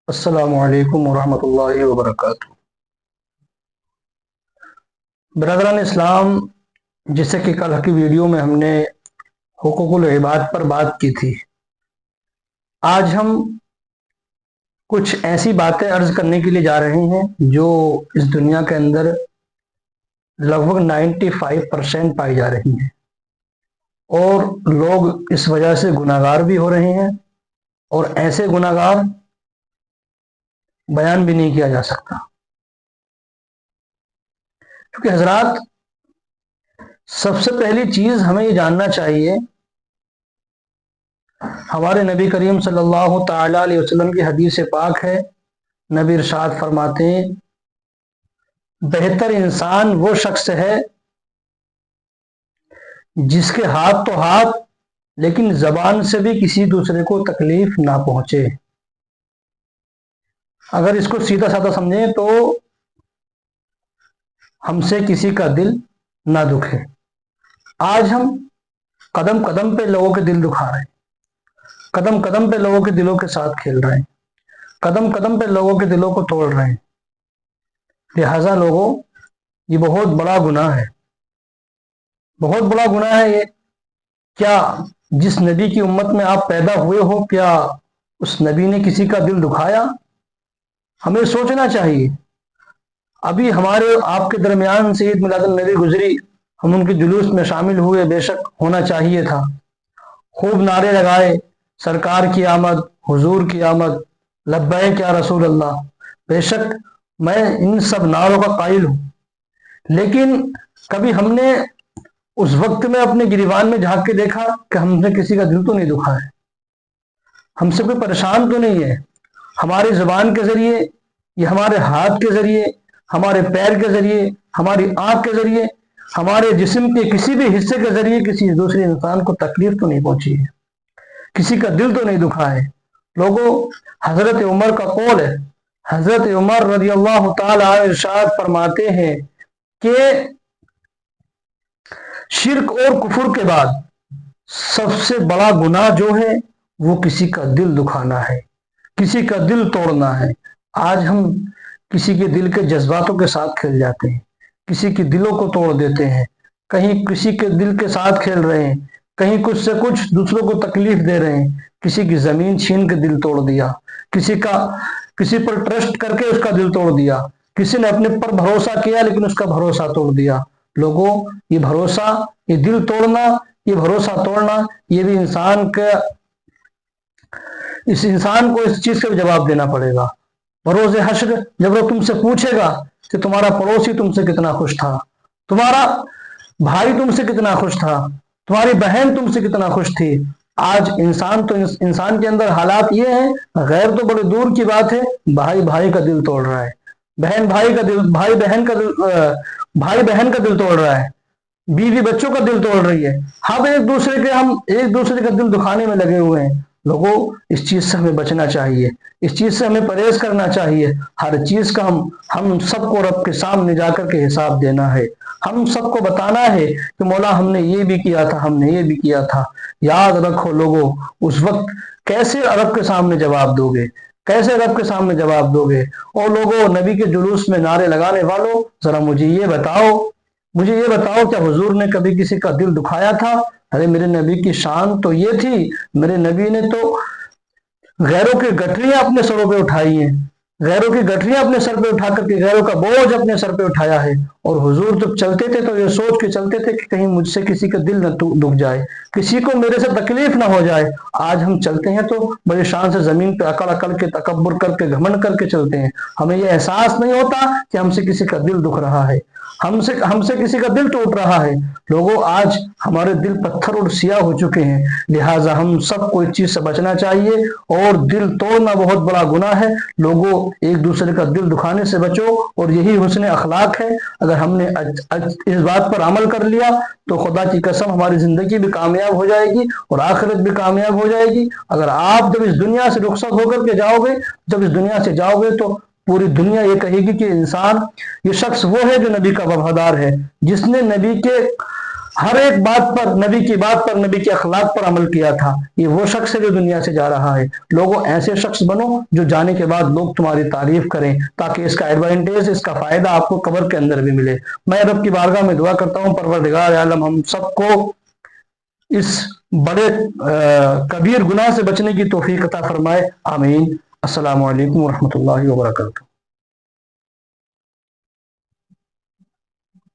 السلام علیکم ورحمۃ اللہ وبرکاتہ۔ برادران اسلام، جیسے کہ کل کی ویڈیو میں ہم نے حقوق العباد پر بات کی تھی، آج ہم کچھ ایسی باتیں عرض کرنے کے لیے جا رہے ہیں جو اس دنیا کے اندر لگ بھگ 95% پائی جا رہی ہیں، اور لوگ اس وجہ سے گناہگار بھی ہو رہے ہیں، اور ایسے گناہگار بیان بھی نہیں کیا جا سکتا، کیونکہ حضرات سب سے پہلی چیز ہمیں یہ جاننا چاہیے، ہمارے نبی کریم صلی اللہ تعالی علیہ وسلم کی حدیث پاک ہے، نبی ارشاد فرماتے ہیں بہتر انسان وہ شخص ہے جس کے ہاتھ تو ہاتھ لیکن زبان سے بھی کسی دوسرے کو تکلیف نہ پہنچے۔ اگر اس کو سیدھا سادہ سمجھیں تو ہم سے کسی کا دل نہ دکھے۔ آج ہم قدم قدم پہ لوگوں کے دل دکھا رہے ہیں، قدم قدم پہ لوگوں کے دلوں کے ساتھ کھیل رہے ہیں، قدم قدم پہ لوگوں کے دلوں کو توڑ رہے ہیں۔ لہذا لوگوں، یہ بہت بڑا گناہ ہے، بہت بڑا گناہ ہے یہ۔ کیا جس نبی کی امت میں آپ پیدا ہوئے ہو، کیا اس نبی نے کسی کا دل دکھایا؟ ہمیں سوچنا چاہیے۔ ابھی ہمارے آپ کے درمیان سے عید میلاد النبی گزری، ہم ان کے جلوس میں شامل ہوئے، بے شک ہونا چاہیے تھا، خوب نعرے لگائے، سرکار کی آمد، حضور کی آمد، لبیک یا رسول اللہ۔ بے شک میں ان سب نعروں کا قائل ہوں، لیکن کبھی ہم نے اس وقت میں اپنے گریبان میں جھانک کے دیکھا کہ ہم نے کسی کا دل تو نہیں دکھا ہے، ہم سے کوئی پریشان تو نہیں ہے؟ ہماری زبان کے ذریعے، یہ ہمارے ہاتھ کے ذریعے، ہمارے پیر کے ذریعے، ہماری آنکھ کے ذریعے، ہمارے جسم کے کسی بھی حصے کے ذریعے کسی دوسرے انسان کو تکلیف تو نہیں پہنچی ہے، کسی کا دل تو نہیں دکھا ہے۔ لوگوں، حضرت عمر کا قول ہے، حضرت عمر رضی اللہ تعالی عنہ ارشاد فرماتے ہیں کہ شرک اور کفر کے بعد سب سے بڑا گناہ جو ہے وہ کسی کا دل دکھانا ہے، کسی کا دل توڑنا ہے۔ آج ہم کسی کے دل کے جذباتوں کے ساتھ کھیل جاتے ہیں، کسی کے دلوں کو توڑ دیتے ہیں، کہیں کسی کے دل کے ساتھ کھیل رہے ہیں، کہیں کچھ سے کچھ دوسروں کو تکلیف دے رہے ہیں، کسی کی زمین چھین کے دل توڑ دیا، کسی پر ٹرسٹ کر کے اس کا دل توڑ دیا، کسی نے اپنے پر بھروسہ کیا لیکن اس کا بھروسہ توڑ دیا۔ لوگوں، یہ بھروسہ، یہ دل توڑنا، یہ بھروسہ توڑنا، یہ بھی اس انسان کو اس چیز کا بھی جواب دینا پڑے گا بروز حشر، جب وہ تم سے پوچھے گا کہ تمہارا پڑوسی تم سے کتنا خوش تھا، تمہارا بھائی تم سے کتنا خوش تھا، تمہاری بہن تم سے کتنا خوش تھی۔ آج انسان کے اندر حالات یہ ہیں، غیر تو بڑے دور کی بات ہے، بھائی بھائی کا دل توڑ رہا ہے، بہن بھائی کا دل، بھائی بہن کا دل توڑ رہا ہے، بیوی بچوں کا دل توڑ رہی ہے۔ ہم ایک دوسرے کا دل دکھانے میں لگے ہوئے ہیں۔ لوگوں، اس چیز سے ہمیں بچنا چاہیے، اس چیز سے ہمیں پرہیز کرنا چاہیے۔ ہر چیز کا ہم سب کو رب کے سامنے جا کر کے حساب دینا ہے، ہم سب کو بتانا ہے کہ مولا ہم نے یہ بھی کیا تھا، ہم نے یہ بھی کیا تھا۔ یاد رکھو لوگوں، اس وقت کیسے رب کے سامنے جواب دو گے، کیسے رب کے سامنے جواب دو گے؟ اور لوگوں، نبی کے جلوس میں نعرے لگانے والوں، ذرا مجھے یہ بتاؤ کیا حضور نے کبھی کسی کا دل دکھایا تھا؟ ارے میرے نبی کی شان تو یہ تھی، میرے نبی نے تو غیروں کی گٹریاں اپنے سروں پہ اٹھائی ہیں، غیروں کی گٹریاں اپنے سر پہ اٹھا کر کے غیروں کا بوجھ اپنے سر پہ اٹھایا ہے۔ اور حضور جب چلتے تھے تو یہ سوچ کے چلتے تھے کہ کہیں مجھ سے کسی کا دل نہ دکھ جائے، کسی کو میرے سے تکلیف نہ ہو جائے۔ آج ہم چلتے ہیں تو بڑی شان سے زمین پہ اکڑ کے تکبر کر کے گھمنڈ کر کے چلتے ہیں، ہمیں یہ احساس نہیں ہوتا کہ ہم سے کسی کا دل دکھ رہا ہے، ہم سے کسی کا دل ٹوٹ رہا ہے۔ لوگوں، آج ہمارے دل پتھر اور سیاہ ہو چکے ہیں، لہٰذا ہم سب کو اس چیز سے بچنا چاہیے، اور دل توڑنا بہت بڑا گناہ ہے۔ لوگوں، ایک دوسرے کا دل دکھانے سے بچو، اور یہی حسن اخلاق ہے۔ اگر ہم نے اس بات پر عمل کر لیا تو خدا کی قسم ہماری زندگی بھی کامیاب ہو جائے گی اور آخرت بھی کامیاب ہو جائے گی۔ اگر آپ جب اس دنیا سے رخصت ہو کر کے جاؤ گے تو پوری دنیا یہ کہے گی کہ انسان، یہ شخص وہ ہے جو نبی کا وفادار ہے، جس نے نبی کے ہر ایک بات پر، نبی کی بات پر، نبی کے اخلاق پر عمل کیا تھا، یہ وہ شخص ہے جو دنیا سے جا رہا ہے۔ لوگوں ایسے شخص بنو جو جانے کے بعد لوگ تمہاری تعریف کریں، تاکہ اس کا ایڈوانٹیج، اس کا فائدہ آپ کو قبر کے اندر بھی ملے۔ میں رب کی بارگاہ میں دعا کرتا ہوں پروردگار عالم ہم سب کو اس بڑے کبیر گناہ سے بچنے کی توفیق عطا فرمائے، آمین۔ السلام علیکم ورحمۃ اللہ وبرکاتہ۔